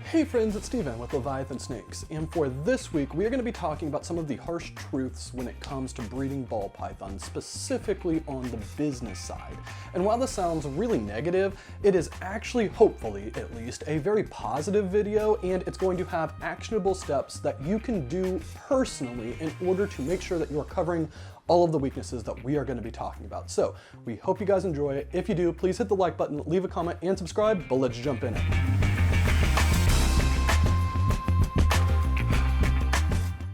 Hey friends, it's Steven with Leviathan Snakes, and for this week we are going to be talking about some of the harsh truths when it comes to breeding ball pythons, specifically on the business side. And while this sounds really negative, it is actually, hopefully at least, a very positive video, and it's going to have actionable steps that you can do personally in order to make sure that you are covering all of the weaknesses that we are going to be talking about. So we hope you guys enjoy it. If you do, please hit the like button, leave a comment, and subscribe, but let's jump in it.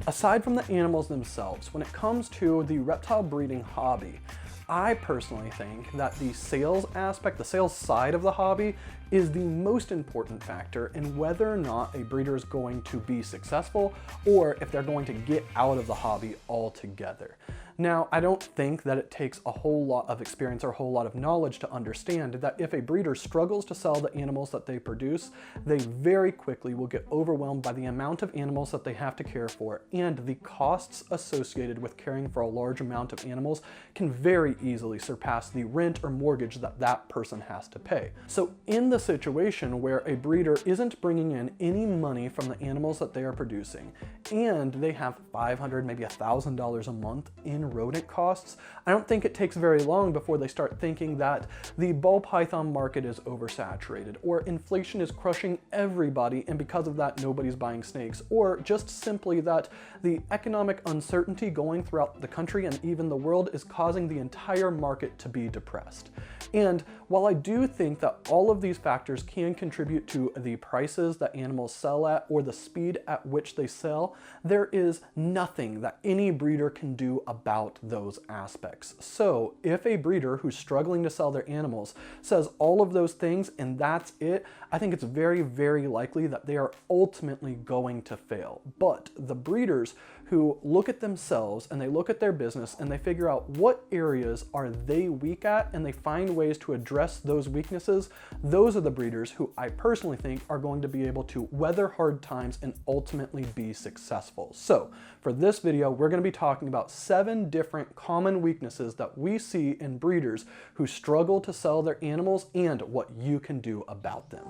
Aside from the animals themselves, when it comes to the reptile breeding hobby, I personally think that the sales aspect, the sales side of the hobby, is the most important factor in whether or not a breeder is going to be successful or if they're going to get out of the hobby altogether. Now, I don't think that it takes a whole lot of experience or a whole lot of knowledge to understand that if a breeder struggles to sell the animals that they produce, they very quickly will get overwhelmed by the amount of animals that they have to care for, and the costs associated with caring for a large amount of animals can very easily surpass the rent or mortgage that that person has to pay. So in the situation where a breeder isn't bringing in any money from the animals that they are producing, and they have $500, maybe $1,000 a month in rodent costs, I don't think it takes very long before they start thinking that the ball python market is oversaturated, or inflation is crushing everybody and because of that nobody's buying snakes, or just simply that the economic uncertainty going throughout the country and even the world is causing the entire market to be depressed. And while I do think that all of these factors can contribute to the prices that animals sell at or the speed at which they sell, there is nothing that any breeder can do about those aspects. So if a breeder who's struggling to sell their animals says all of those things and that's it, I think it's very, very likely that they are ultimately going to fail. But the breeders who look at themselves and they look at their business and they figure out what areas are they weak at and they find ways to address those weaknesses, those are the breeders who I personally think are going to be able to weather hard times and ultimately be successful. So for this video, we're going to be talking about 7 different common weaknesses that we see in breeders who struggle to sell their animals and what you can do about them.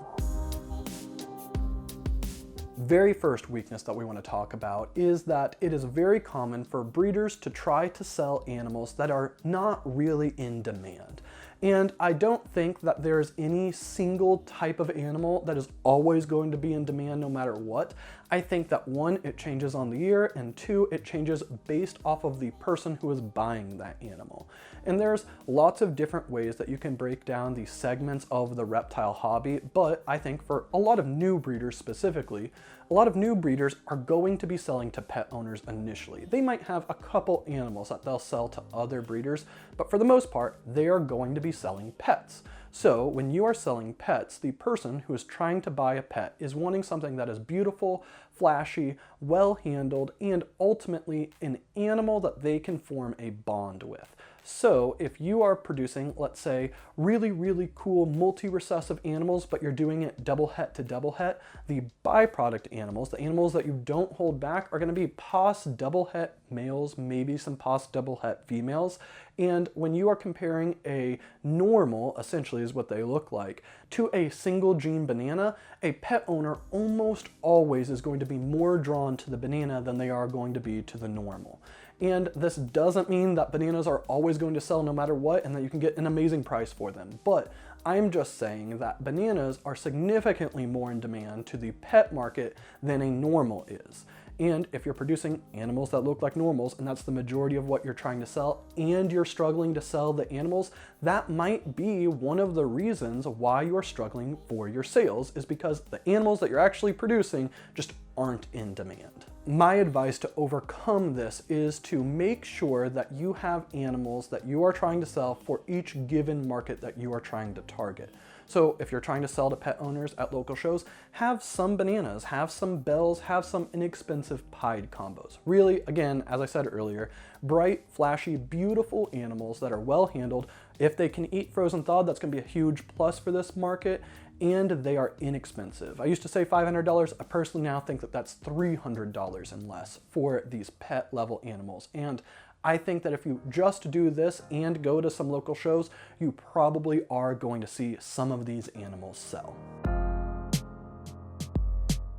Very first weakness that we want to talk about is that it is very common for breeders to try to sell animals that are not really in demand. And I don't think that there's any single type of animal that is always going to be in demand no matter what. I think that 1, it changes on the year, and 2, it changes based off of the person who is buying that animal. And there's lots of different ways that you can break down the segments of the reptile hobby, but I think for a lot of new breeders specifically, a lot of new breeders are going to be selling to pet owners initially. They might have a couple animals that they'll sell to other breeders, but for the most part, they are going to be selling pets. So when you are selling pets, the person who is trying to buy a pet is wanting something that is beautiful, flashy, well-handled, and ultimately an animal that they can form a bond with. So if you are producing, let's say, really, really cool multi-recessive animals, but you're doing it double het to double het, the byproduct animals, the animals that you don't hold back, are going to be pos double het males, maybe some pos double het females. And when you are comparing a normal, essentially is what they look like, to a single gene banana, a pet owner almost always is going to be more drawn to the banana than they are going to be to the normal. And this doesn't mean that bananas are always going to sell no matter what and that you can get an amazing price for them. But I'm just saying that bananas are significantly more in demand to the pet market than a normal is. And if you're producing animals that look like normals, and that's the majority of what you're trying to sell, and you're struggling to sell the animals, that might be one of the reasons why you're struggling for your sales, is because the animals that you're actually producing just aren't in demand. My advice to overcome this is to make sure that you have animals that you are trying to sell for each given market that you are trying to target. So if you're trying to sell to pet owners at local shows, have some bananas, have some bells, have some inexpensive pied combos. Really, again, as I said earlier, bright, flashy, beautiful animals that are well handled. If they can eat frozen thawed, that's going to be a huge plus for this market, and they are inexpensive. I used to say $500. I personally now think that that's $300 and less for these pet level animals. And I think that if you just do this and go to some local shows, you probably are going to see some of these animals sell.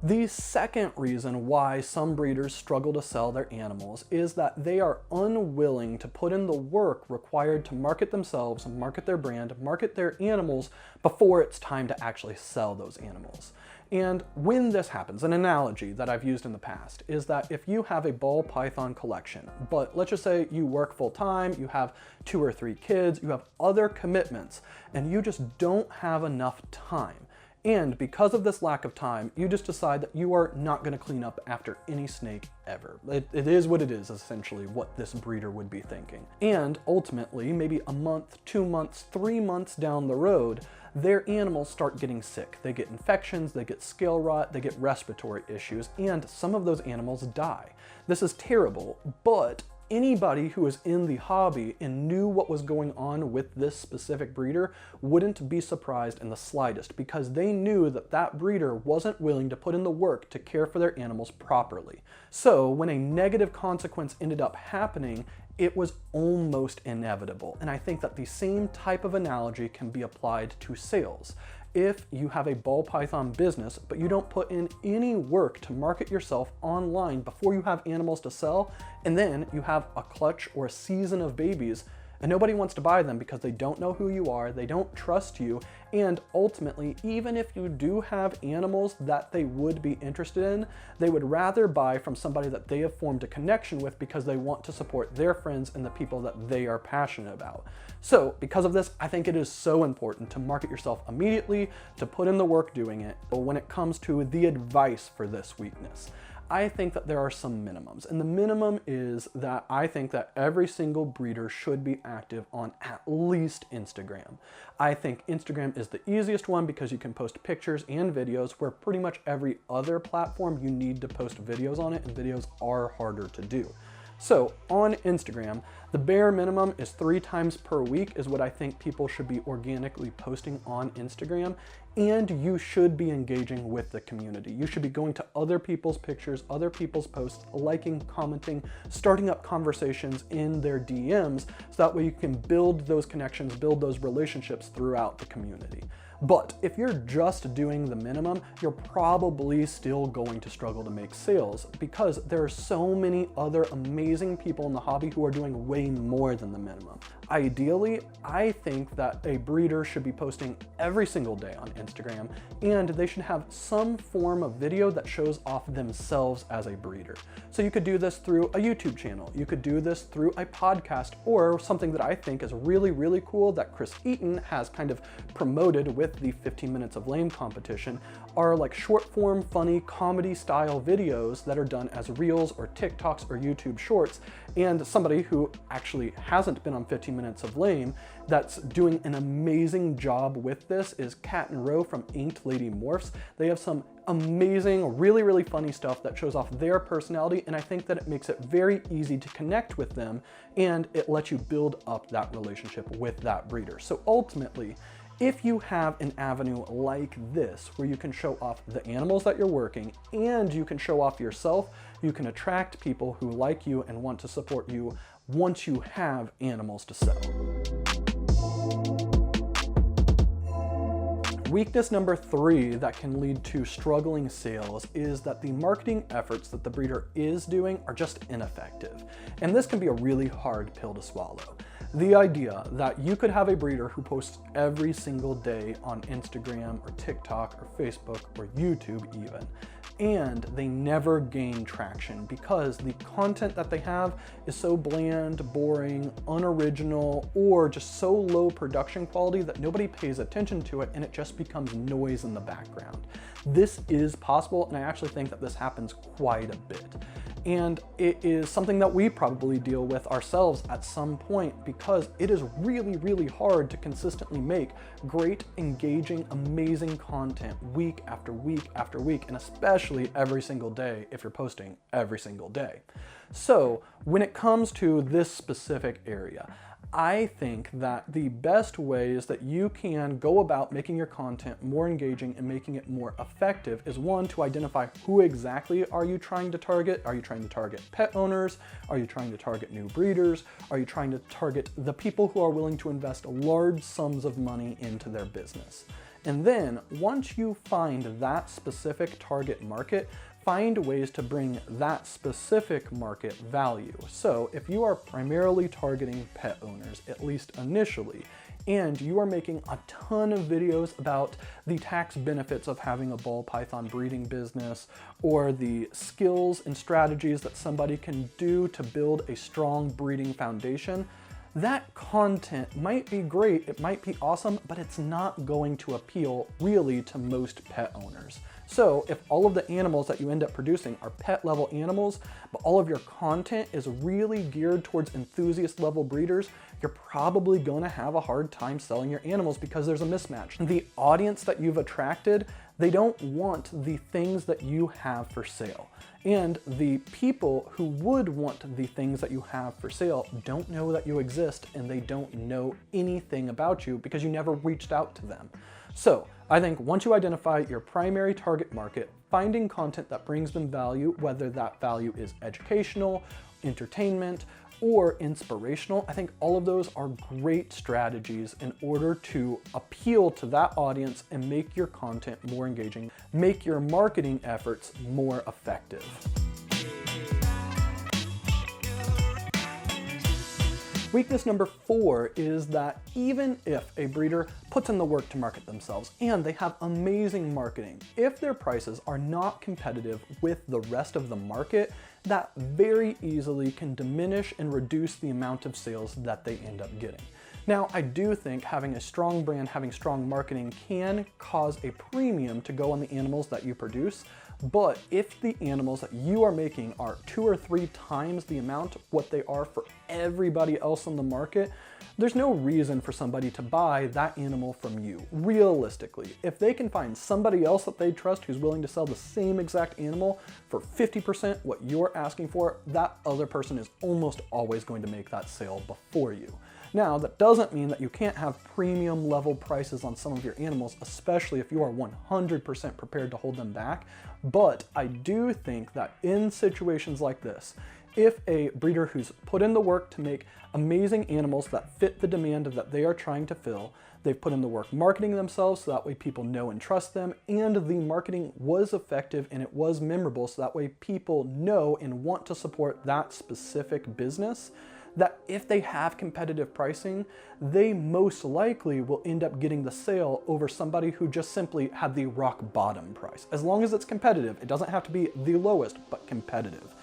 The second reason why some breeders struggle to sell their animals is that they are unwilling to put in the work required to market themselves, market their brand, market their animals before it's time to actually sell those animals. And when this happens, an analogy that I've used in the past is that if you have a ball python collection, but let's just say you work full time, you have 2 or 3 kids, you have other commitments, and you just don't have enough time. And because of this lack of time, you just decide that you are not going to clean up after any snake ever. It is what it is, essentially, what this breeder would be thinking. And ultimately, maybe a month, 2 months, 3 months down the road, their animals start getting sick. They get infections, they get scale rot, they get respiratory issues, and some of those animals die. This is terrible, but anybody who is in the hobby and knew what was going on with this specific breeder wouldn't be surprised in the slightest, because they knew that that breeder wasn't willing to put in the work to care for their animals properly. So when a negative consequence ended up happening, it was almost inevitable. And I think that the same type of analogy can be applied to sales. If you have a ball python business, but you don't put in any work to market yourself online before you have animals to sell, and then you have a clutch or a season of babies, and nobody wants to buy them because they don't know who you are, they don't trust you, and ultimately, even if you do have animals that they would be interested in, they would rather buy from somebody that they have formed a connection with because they want to support their friends and the people that they are passionate about. So because of this, I think it is so important to market yourself immediately, to put in the work doing it. But when it comes to the advice for this weakness, I think that there are some minimums, and the minimum is that I think that every single breeder should be active on at least Instagram. I think Instagram is the easiest one because you can post pictures and videos, where pretty much every other platform you need to post videos on it, and videos are harder to do. So on Instagram, the bare minimum is 3 times per week is what I think people should be organically posting on Instagram, and you should be engaging with the community. You should be going to other people's pictures, other people's posts, liking, commenting, starting up conversations in their DMs, so that way you can build those connections, build those relationships throughout the community. But if you're just doing the minimum, you're probably still going to struggle to make sales, because there are so many other amazing people in the hobby who are doing way more than the minimum. Ideally, I think that a breeder should be posting every single day on Instagram, and they should have some form of video that shows off themselves as a breeder. So you could do this through a YouTube channel, you could do this through a podcast, or something that I think is really, really cool that Chris Eaton has kind of promoted with the 15 Minutes of Lame competition, are like short form, funny, comedy style videos that are done as Reels or TikToks or YouTube Shorts. And somebody who actually hasn't been on 15 Minutes of Lame that's doing an amazing job with this is Kat and Roe from Inked Lady Morphs. They have some amazing, really, really funny stuff that shows off their personality, and I think that it makes it very easy to connect with them, and it lets you build up that relationship with that breeder. So ultimately, if you have an avenue like this where you can show off the animals that you're working and you can show off yourself, you can attract people who like you and want to support you once you have animals to sell. Weakness number 3 that can lead to struggling sales is that the marketing efforts that the breeder is doing are just ineffective. And this can be a really hard pill to swallow. The idea that you could have a breeder who posts every single day on Instagram or TikTok or Facebook or YouTube even, and they never gain traction because the content that they have is so bland, boring, unoriginal, or just so low production quality that nobody pays attention to it and it just becomes noise in the background. This is possible, and I actually think that this happens quite a bit. And it is something that we probably deal with ourselves at some point, because it is really, really hard to consistently make great, engaging, amazing content week after week after week, and especially every single day if you're posting every single day. So when it comes to this specific area, I think that the best ways that you can go about making your content more engaging and making it more effective is, one, to identify who exactly are you trying to target. Are you trying to target pet owners? Are you trying to target new breeders? Are you trying to target the people who are willing to invest large sums of money into their business? And then once you find that specific target market, find ways to bring that specific market value. So if you are primarily targeting pet owners, at least initially, and you are making a ton of videos about the tax benefits of having a ball python breeding business, or the skills and strategies that somebody can do to build a strong breeding foundation, that content might be great, it might be awesome, but it's not going to appeal really to most pet owners. So if all of the animals that you end up producing are pet level animals, but all of your content is really geared towards enthusiast level breeders, you're probably gonna have a hard time selling your animals because there's a mismatch. The audience that you've attracted, they don't want the things that you have for sale. And the people who would want the things that you have for sale don't know that you exist, and they don't know anything about you because you never reached out to them. So I think once you identify your primary target market, finding content that brings them value, whether that value is educational, entertainment, or inspirational, I think all of those are great strategies in order to appeal to that audience and make your content more engaging, make your marketing efforts more effective. Weakness number 4 is that even if a breeder puts in the work to market themselves and they have amazing marketing, if their prices are not competitive with the rest of the market, that very easily can diminish and reduce the amount of sales that they end up getting. Now, I do think having a strong brand, having strong marketing can cause a premium to go on the animals that you produce, but if the animals that you are making are 2 or 3 times the amount of what they are for everybody else on the market, there's no reason for somebody to buy that animal from you. Realistically, if they can find somebody else that they trust who's willing to sell the same exact animal for 50% what you're asking for, that other person is almost always going to make that sale before you. Now, that doesn't mean that you can't have premium level prices on some of your animals, especially if you are 100% prepared to hold them back. But I do think that in situations like this, if a breeder who's put in the work to make amazing animals that fit the demand that they are trying to fill, they've put in the work marketing themselves so that way people know and trust them, and the marketing was effective and it was memorable so that way people know and want to support that specific business, that if they have competitive pricing, they most likely will end up getting the sale over somebody who just simply had the rock bottom price. As long as it's competitive, it doesn't have to be the lowest, but competitive.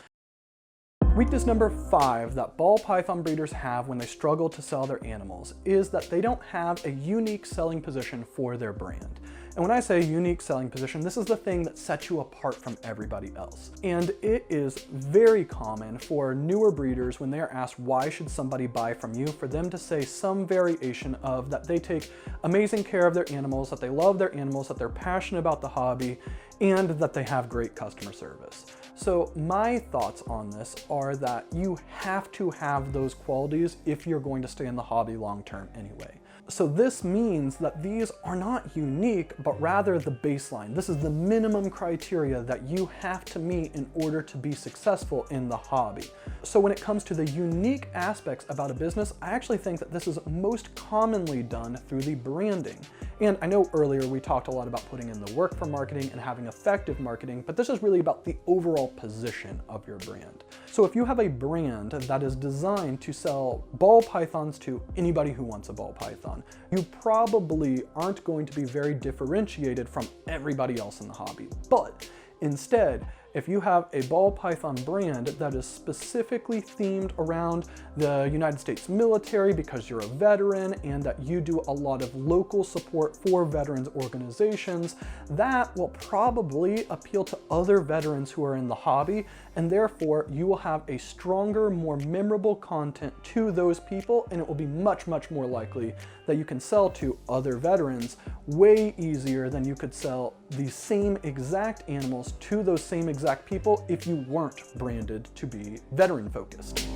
Weakness number 5 that ball python breeders have when they struggle to sell their animals is that they don't have a unique selling position for their brand. And when I say unique selling position, this is the thing that sets you apart from everybody else. And it is very common for newer breeders, when they are asked why should somebody buy from you, for them to say some variation of that they take amazing care of their animals, that they love their animals, that they're passionate about the hobby, and that they have great customer service. So my thoughts on this are that you have to have those qualities if you're going to stay in the hobby long term anyway. So this means that these are not unique, but rather the baseline. This is the minimum criteria that you have to meet in order to be successful in the hobby. So when it comes to the unique aspects about a business, I actually think that this is most commonly done through the branding. And I know earlier we talked a lot about putting in the work for marketing and having effective marketing, but this is really about the overall position of your brand. So if you have a brand that is designed to sell ball pythons to anybody who wants a ball python, you probably aren't going to be very differentiated from everybody else in the hobby. But instead, if you have a ball python brand that is specifically themed around the United States military because you're a veteran and that you do a lot of local support for veterans organizations, that will probably appeal to other veterans who are in the hobby, and therefore you will have a stronger, more memorable content to those people, and it will be much, much more likely that you can sell to other veterans way easier than you could sell the same exact animals to those same exact people if you weren't branded to be veteran focused.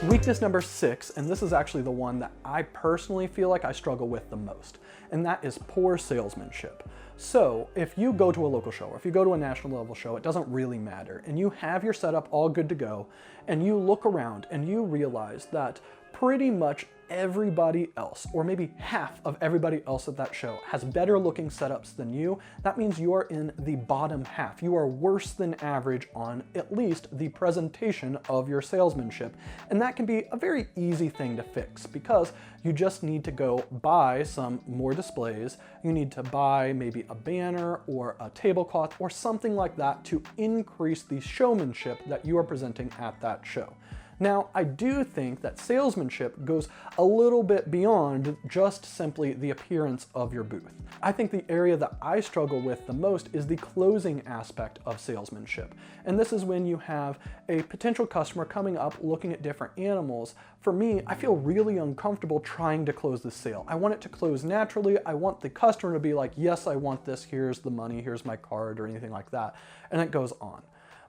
Weakness number 6, and this is actually the one that I personally feel like I struggle with the most, and that is poor salesmanship. So if you go to a local show, or if you go to a national level show, it doesn't really matter, and you have your setup all good to go, and you look around and you realize that pretty much everybody else, or maybe half of everybody else at that show, has better looking setups than you, that means you are in the bottom half. You are worse than average on at least the presentation of your salesmanship. And that can be a very easy thing to fix, because you just need to go buy some more displays. You need to buy maybe a banner or a tablecloth or something like that to increase the showmanship that you are presenting at that show. Now, I do think that salesmanship goes a little bit beyond just simply the appearance of your booth. I think the area that I struggle with the most is the closing aspect of salesmanship. And this is when you have a potential customer coming up looking at different animals. For me, I feel really uncomfortable trying to close the sale. I want it to close naturally. I want the customer to be like, yes, I want this, here's the money, here's my card, or anything like that. And it goes on.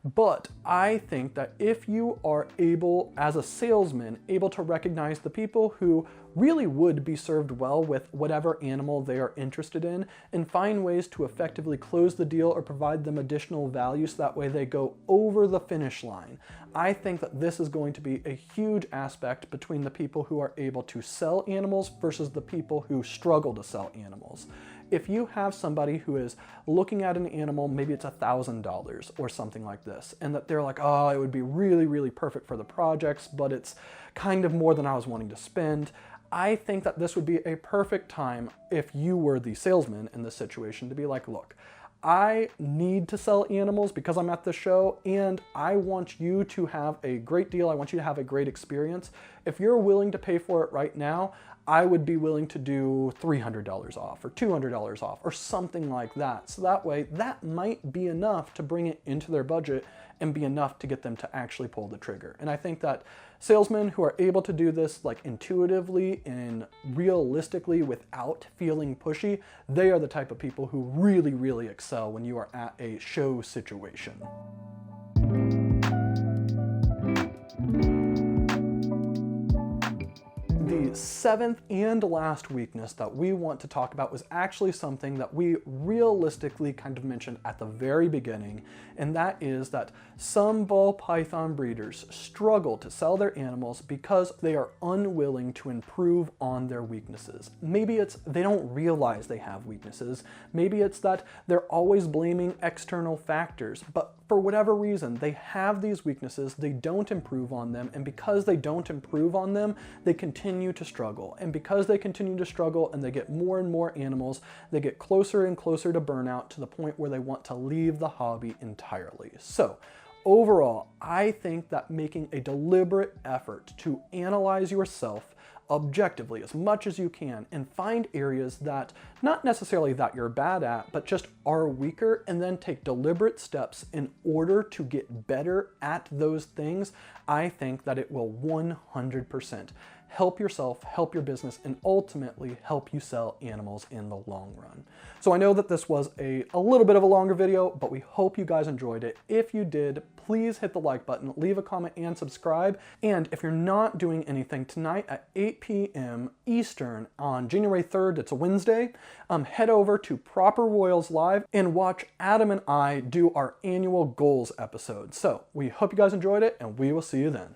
But I think that if you are able, as a salesman, able to recognize the people who really would be served well with whatever animal they are interested in, and find ways to effectively close the deal or provide them additional value so that way they go over the finish line, I think that this is going to be a huge aspect between the people who are able to sell animals versus the people who struggle to sell animals. If you have somebody who is looking at an animal, maybe it's $1,000 or something like this, and that they're like, oh, it would be really, really perfect for the projects, but it's kind of more than I was wanting to spend, I think that this would be a perfect time, if you were the salesman in this situation, to be like, look, I need to sell animals because I'm at the show, and I want you to have a great deal. I want you to have a great experience. If you're willing to pay for it right now, I would be willing to do $300 off or $200 off or something like that. So that way, that might be enough to bring it into their budget and be enough to get them to actually pull the trigger. And I think that salesmen who are able to do this like intuitively and realistically without feeling pushy, they are the type of people who really, really excel when you are at a show situation. The seventh and last weakness that we want to talk about was actually something that we realistically kind of mentioned at the very beginning, and that is that some ball python breeders struggle to sell their animals because they are unwilling to improve on their weaknesses. Maybe it's they don't realize they have weaknesses. Maybe it's that they're always blaming external factors, but for whatever reason, they have these weaknesses, they don't improve on them, and because they don't improve on them, they continue to struggle. And because they continue to struggle and they get more and more animals, they get closer and closer to burnout to the point where they want to leave the hobby entirely. So, overall, I think that making a deliberate effort to analyze yourself objectively as much as you can and find areas that not necessarily that you're bad at, but just are weaker, and then take deliberate steps in order to get better at those things, I think that it will 100% help yourself, help your business, and ultimately help you sell animals in the long run. So I know that this was a little bit of a longer video, but we hope you guys enjoyed it. If you did, please hit the like button, leave a comment, and subscribe. And if you're not doing anything tonight at 8 p.m. Eastern on January 3rd, it's a Wednesday, head over to Proper Royals Live and watch Adam and I do our annual goals episode. So we hope you guys enjoyed it, and we will see you then.